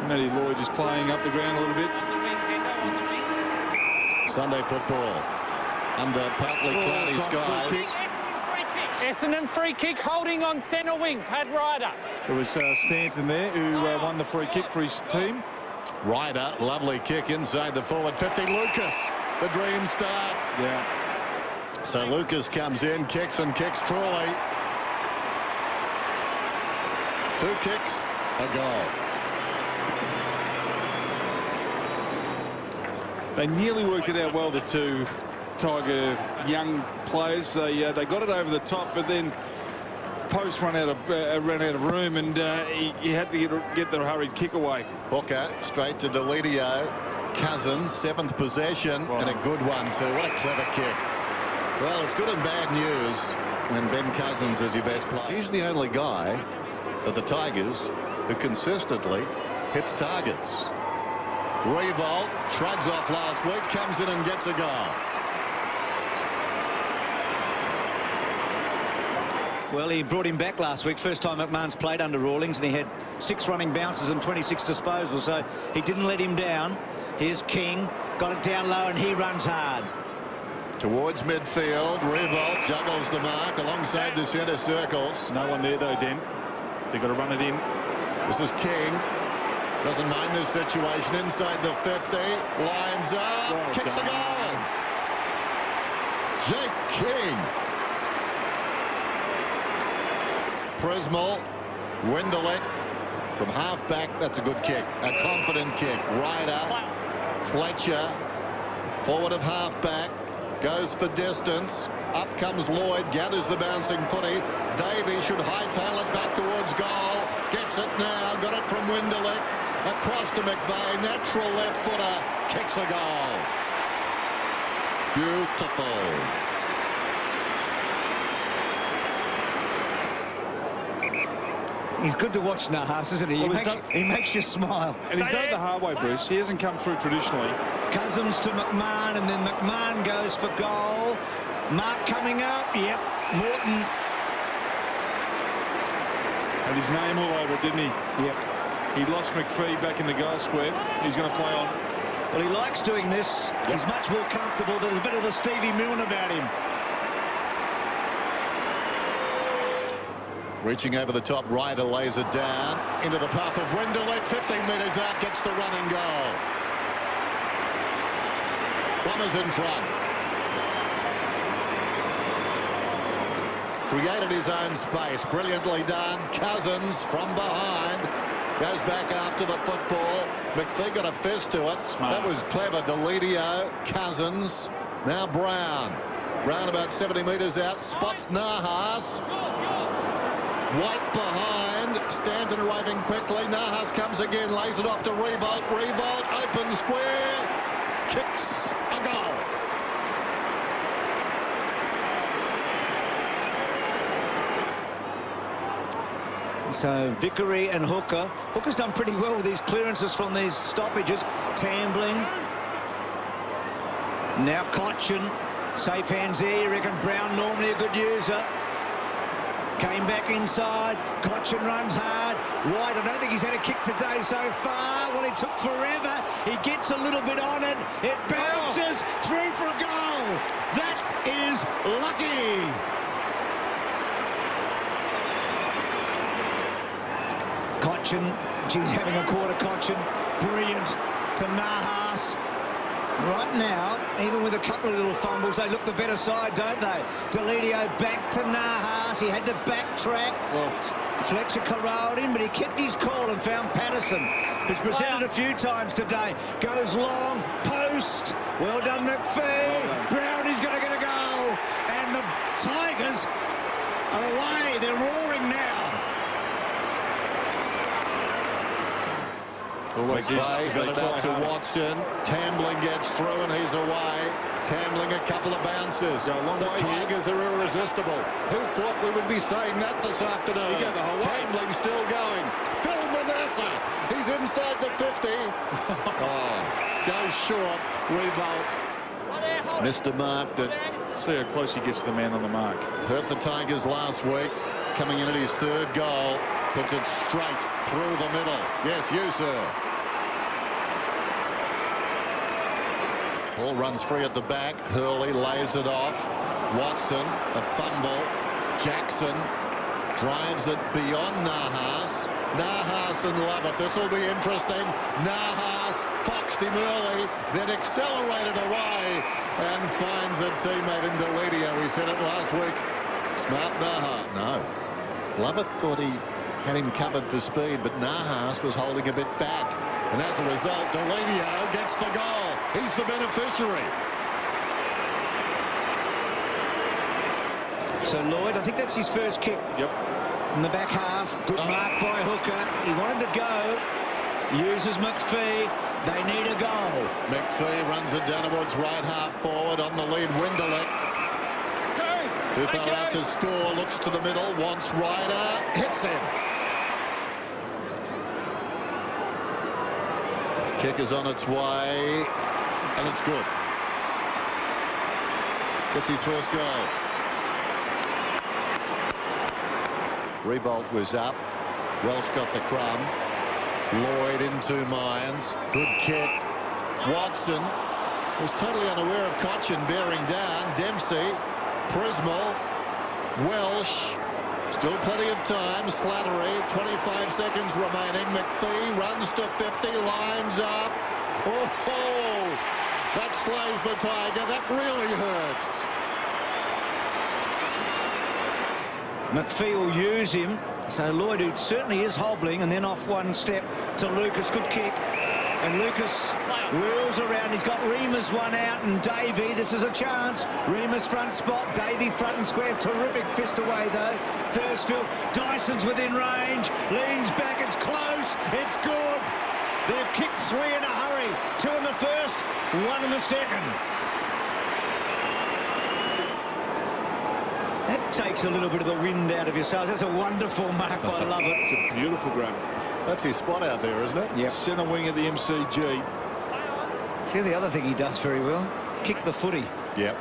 Matty Lloyd is playing up the ground a little bit. Sunday football under partly cloudy skies. Essendon free kick holding on centre wing. Pad Ryder. It was Stanton there who won the free kick for his team. Ryder, lovely kick inside the forward 50. Lucas, the dream start. Yeah. So Lucas comes in, kicks and kicks. Truly. 2 kicks, a goal. They nearly worked it out well, the two Tiger young players. They got it over the top, but then Post ran out of room, and he had to get the hurried kick away. Hooker straight to Delidio. Cousins, 7th possession, wow. and a good one too. What a clever kick. Well, it's good and bad news when Ben Cousins is your best player. He's the only guy of the Tigers who consistently hits targets. Reiwoldt shrugs off last week, comes in and gets a goal. Well, he brought him back last week. First time McMahon's played under Rawlings, and he had 6 running bounces and 26 disposals, so he didn't let him down. Here's King, got it down low, and he runs hard. Towards midfield, Reiwoldt juggles the mark alongside the centre circles. No one there though, Den. They've got to run it in. This is King. Doesn't mind this situation inside the 50. Lines up, well kicks done. a goal. Jake King. Prismal, Winderlich from half-back. That's a good kick. A confident kick. Ryder, Fletcher, forward of half-back. Goes for distance. Up comes Lloyd. Gathers the bouncing footy. Davey should hightail it back towards goal. Gets it now. Got it from Winderlich. Across to McVeigh. Natural left footer. Kicks a goal. Beautiful. He's good to watch, Nahas, isn't he? Well, He makes you smile. And he's done it the hard way, Bruce. He hasn't come through traditionally. Cousins to McMahon, and then McMahon goes for goal. Mark coming up. Yep. Morton. Had his name all over it, didn't he? Yep. He lost McPhee back in the goal square. He's going to play on. Well, he likes doing this. Yep. He's much more comfortable. There's a bit of the Stevie Milne about him. Reaching over the top, Ryder lays it down into the path of Winderlich. 15 metres out, gets the running goal. Bombers in front. Created his own space. Brilliantly done. Cousins from behind. Goes back after the football. McPhee got a fist to it. Smart. That was clever. Delidio, Cousins. Now Brown. Brown about 70 metres out. Spots Nahas. White behind. Stanton arriving quickly. Nahas comes again. Lays it off to Reiwoldt. Reiwoldt, open square. Kicks a goal. So Vickery and Hooker. Hooker's done pretty well with these clearances from these stoppages. Tambling. Now Cochin. Safe hands there. You reckon Brown normally a good user. Came back inside. Cochin runs hard. White, I don't think he's had a kick today so far. Well, it took forever. He gets a little bit on it. It bounces through for a goal. That is lucky. Cochin, she's having a quarter. Cochin, brilliant to Nahas. Right now, even with a couple of little fumbles, they look the better side, don't they? Delidio back to Nahas. He had to backtrack. Well, Fletcher corralled him, but he kept his call and found Patterson, who's presented a few times today. Goes long, post. Well done, McPhee. Brown is going to get a goal. And the Tigers are away. They're roaring now. McVeigh got it out to Watson. Tambling gets through and he's away. Tambling a couple of bounces. The Tigers are irresistible. Who thought we would be saying that this afternoon? Tambling still going. Phil Manassa. He's inside the 50. Goes short. Reiwoldt missed a mark that... See how close he gets to the man on the mark. Hurt the Tigers last week. Coming in at his 3rd goal. Puts it straight through the middle. Yes, you, sir. Ball runs free at the back. Hurley lays it off. Watson, a fumble. Jackson drives it beyond Nahas. Nahas and Lovett. This will be interesting. Nahas foxed him early, then accelerated away and finds a teammate in Deledio. We said it last week. Smart Nahas. No. Lovett thought he had him covered for speed, but Nahas was holding a bit back. And as a result, Deledio gets the goal. He's the beneficiary. So Lloyd, I think that's his first kick. Yep. In the back half. Good mark by Hooker. He wanted to go. Uses McPhee. They need a goal. McPhee runs it down towards right half forward on the lead. Winderlich. Too far out to score. Looks to the middle. Wants Ryder. Hits him. Kick is on its way. And it's good. Gets his first goal. Reiwoldt was up. Welsh got the crumb. Lloyd into Myans. Good kick. Watson was totally unaware of Cochin bearing down. Dempsey. Prismal. Welsh. Still plenty of time. Slattery. 25 seconds remaining. McPhee runs to 50. Lines up. Oh, that slays the Tiger. That really hurts. McPhee will use him. So Lloyd, who certainly is hobbling, and then off one step to Lucas. Good kick. And Lucas wheels around. He's got Remus one out, and Davey, this is a chance. Remus front spot, Davey front and square. Terrific fist away, though. Thursfield, Dyson's within range. Leans back, it's close. It's good. They've kicked 3 in a hurry. 2 in the first, 1 in the second. That takes a little bit of the wind out of your sails. That's a wonderful mark by Lovett. It's a beautiful grab. That's his spot out there, isn't it? Yep. Centre wing of the MCG. See the other thing he does very well? Kick the footy. Yep.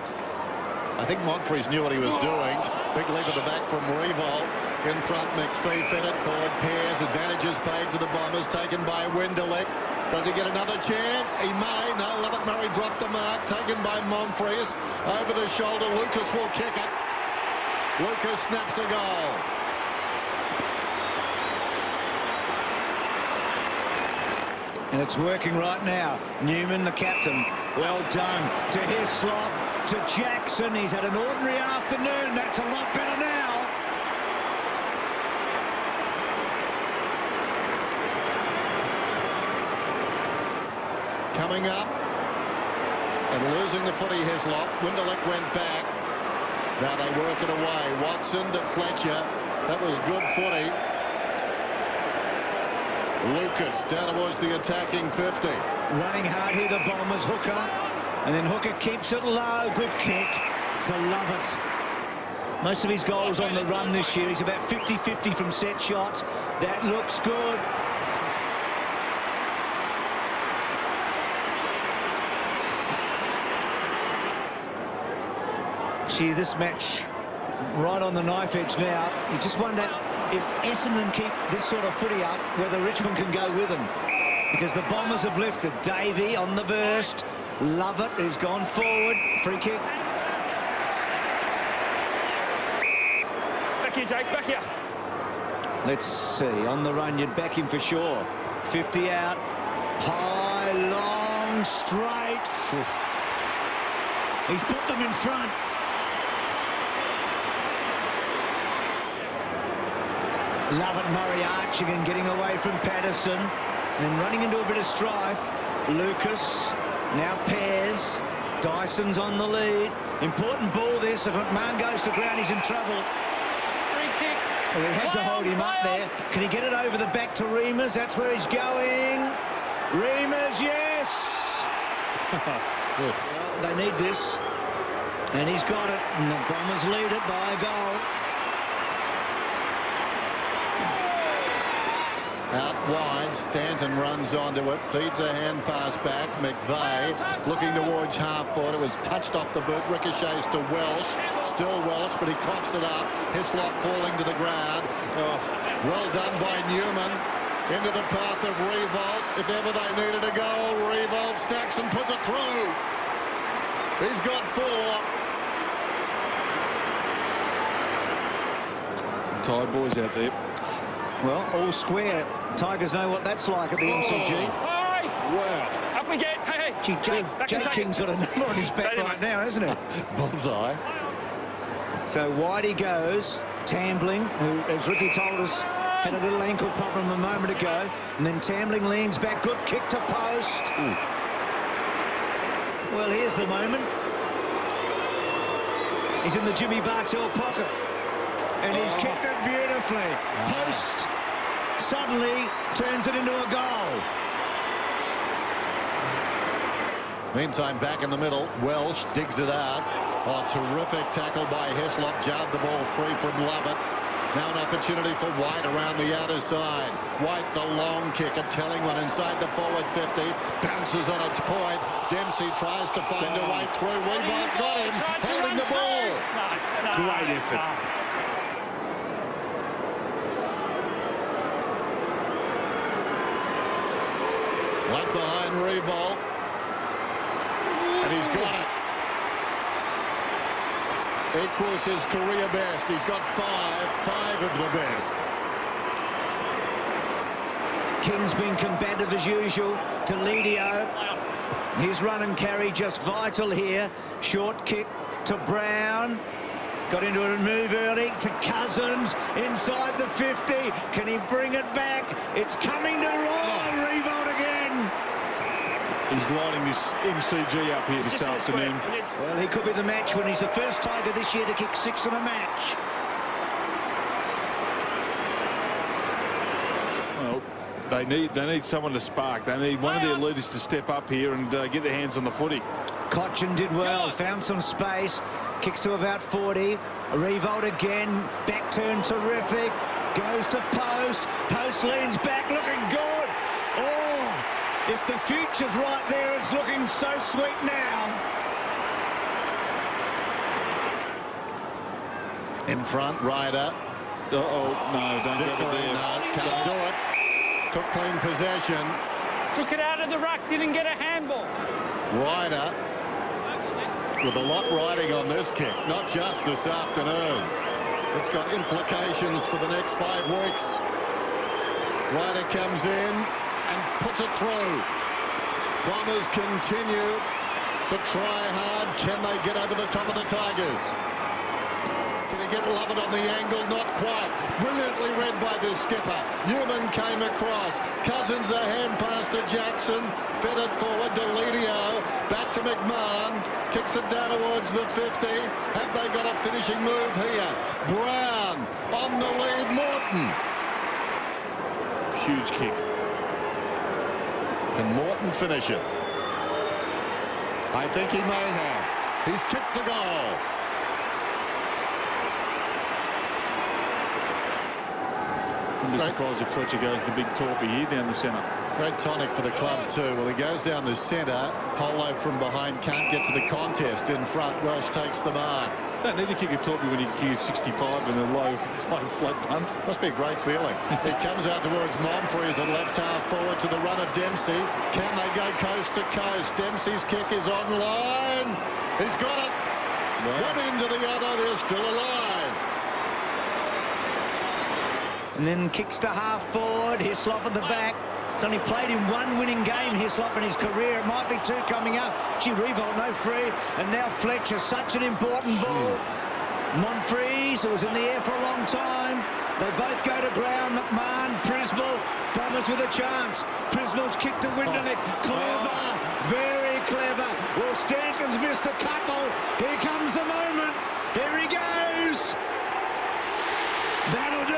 I think Montfries knew what he was doing. Big leap at the back from Reiwoldt. In front, McPhee fed it forward. Pears, advantages paid to the Bombers, taken by Winderlich. Does he get another chance? He may. No, Lovett Murray dropped the mark, taken by Montfries. Over the shoulder, Lucas will kick it. Lucas snaps a goal. And it's working right now. Newman, the captain. Well done. To Hislop, to Jackson. He's had an ordinary afternoon. That's a lot better now. Coming up and losing the footy, Hislop. Winderlich went back. Now they work it away. Watson to Fletcher. That was good footy. Lucas down towards the attacking 50. Running hard here, the Bombers. Hooker. And then Hooker keeps it low. Good kick to Lovett. Most of his goals on the run this year. He's about 50-50 from set shots. That looks good. Gee, this match right on the knife edge now. You just wonder if Essendon keep this sort of footy up, whether Richmond can go with them. Because the Bombers have lifted. Davey on the burst. Lovett, who's gone forward. Free kick. Back here, Jake, back here. Let's see. On the run, you'd back him for sure. 50 out. High, long, straight. He's put them in front. Lovett Murray arching and getting away from Patterson. Then running into a bit of strife. Lucas. Now Pears. Dyson's on the lead. Important ball this. If McMahon goes to ground, he's in trouble. Free kick. Well, he had to hold him up there. Can he get it over the back to Remus? That's where he's going. Remus, yes! Good. Well, they need this. And he's got it. And the Bombers lead it by a goal. Out wide, Stanton runs onto it, feeds a hand pass back. McVeigh looking towards half forward. It was touched off the boot, ricochets to Welsh. Still Welsh, but he coughs it up. Hislop falling to the ground. Well done by Newman. Into the path of Reiwoldt. If ever they needed a goal, Reiwoldt stacks and puts it through. He's got 4. Some tired boys out there. Well, all square. Tigers know what that's like at the MCG. Hey! Wow. Up we get. Hey! Gee, Jake King's got a number on his back right now, hasn't he? Bullseye. So wide he goes. Tambling, who, as Ricky told us, had a little ankle problem a moment ago. And then Tambling leans back. Good kick to post. Ooh. Well, here's the moment. He's in the Jimmy Bartell pocket. And he's kicked it beautifully. Post suddenly turns it into a goal. Meantime, back in the middle, Welsh digs it out. Oh, terrific tackle by Hislop. Jarred the ball free from Lovett. Now an opportunity for White around the outer side. White, the long kick, a telling one inside the forward 50. Bounces on its point. Dempsey tries to find a way through. Reiwoldt got him, holding the ball. Great effort. Right behind Reiwoldt. And he's got it. Equals his career best. He's got 5 of the best. King's been combative as usual. Deledio. His run and carry just vital here. Short kick to Brown. Got into a move early to Cousins inside the 50. Can he bring it back? It's coming to Reiwoldt again. He's lining this MCG up here this afternoon. Well, he could be the match when he's the first Tiger this year to kick 6 in a match. Well, they need someone to spark. They need one of their leaders to step up here and get their hands on the footy. Cochin did well, found some space, kicks to about 40. Reiwoldt again, back turn terrific, goes to post, post leans back, looking good. Oh, if the future's right there, it's looking so sweet now. In front, Ryder. Uh-oh, no, don't go Vickery, there. no, can't do it. Took clean possession. Took it out of the ruck, didn't get a handball. Ryder with a lot riding on this kick, not just this afternoon. It's got implications for the next 5 weeks. Ryder comes in and puts it through. Bombers continue to try hard. Can they get over the top of the Tigers? Can he get Lovett on the angle? Not quite. Brilliantly read by the skipper. Newman came across. Cousins a hand pass to Jackson. Fed it forward to Deledio. Back to McMahon. Kicks it down towards the 50. Have they got a finishing move here? Brown on the lead. Morton. Huge kick. Can Morton finish it? I think he may have. He's kicked the goal. Wouldn't be surprised if Fletcher goes the big torpy here down the centre. Great tonic for the club too. Well, he goes down the centre. Polo from behind can't get to the contest. In front, Welsh takes the mark. Don't need to kick a torpy when you kick 65 in a low flat punt. Must be a great feeling. He comes out towards Momfries at left half forward to the run of Dempsey. Can they go coast to coast? Dempsey's kick is on line. He's got it. Wow. One into the other. They're still alive. And then kicks to half forward. Hislop at the back. He's only played in 1 winning game, Hislop, in his career. It might be 2 coming up. Gee, Reiwoldt no free. And now Fletcher, such an important ball. Monfries, who was in the air for a long time. They both go to ground. McMahon, Prismal, Bombers with a chance. Prismal's kicked to Windermere. Clever, very clever. Well, Stanton's missed a couple. Here comes the moment. Here he goes. That'll do.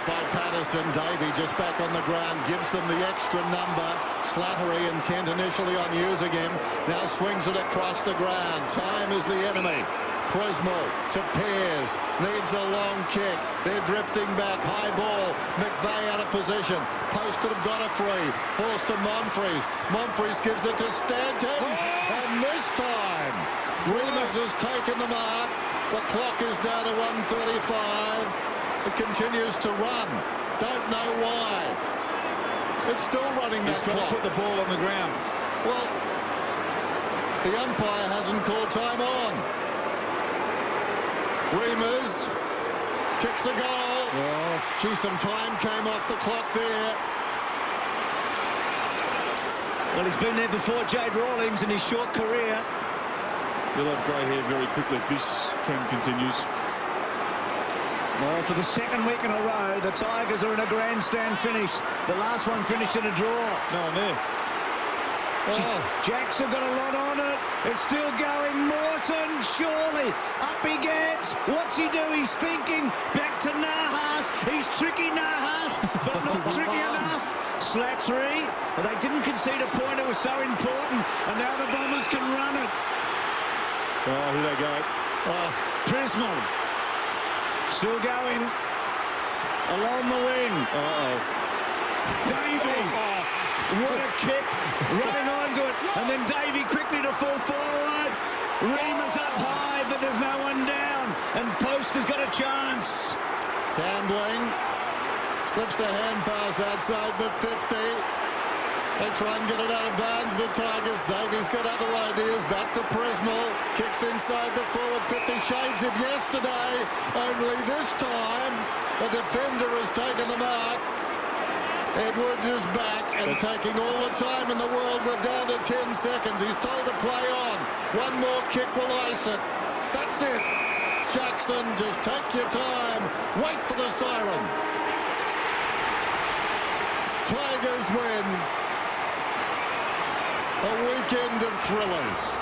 By Patterson, Davey just back on the ground, gives them the extra number. Slattery intent initially on using him, now swings it across the ground. Time is the enemy. Prismal to Pears, needs a long kick. They're drifting back, high ball. McVeigh out of position. Post could have got a free. Forced to Monfries. Monfries gives it to Stanton, and this time Remus has taken the mark. The clock is down to 1:35. It continues to run. Don't know why. It's still running that He's got clock. to put the ball on the ground. Well, the umpire hasn't called time on. Reimers kicks a goal. Oh. Gee, some time came off the clock there. Well, he's been there before, Jade Rawlings, in his short career. He'll have grey hair very quickly if this trend continues. Well, for the second week in a row, the Tigers are in a grandstand finish. The last one finished in a draw. No one there. Oh, Jackson got a lot on it. It's still going. Morton, surely. Up he gets. What's he do? He's thinking. Back to Nahas. He's tricky Nahas, but not tricky enough. Slattery. But they didn't concede a point. It was so important. And now the Bombers can run it. Oh, here they go. Prismal. Still going. Along the wing. Uh-oh. Davey. What a kick. Running onto it. And then Davey quickly to fall forward. Reimers up high, but there's no one down. And Post has got a chance. Tambling slips a hand pass outside the 50. They try and get it out of bounds, the Tigers. Davies got other ideas. Back to Prismal. Kicks inside the forward 50. Shades of yesterday. Only this time, the defender has taken the mark. Edwards is back and taking all the time in the world. We're down to 10 seconds. He's told to play on. One more kick will ice it. That's it. Jackson, just take your time. Wait for the siren. Tigers win. A weekend of thrillers.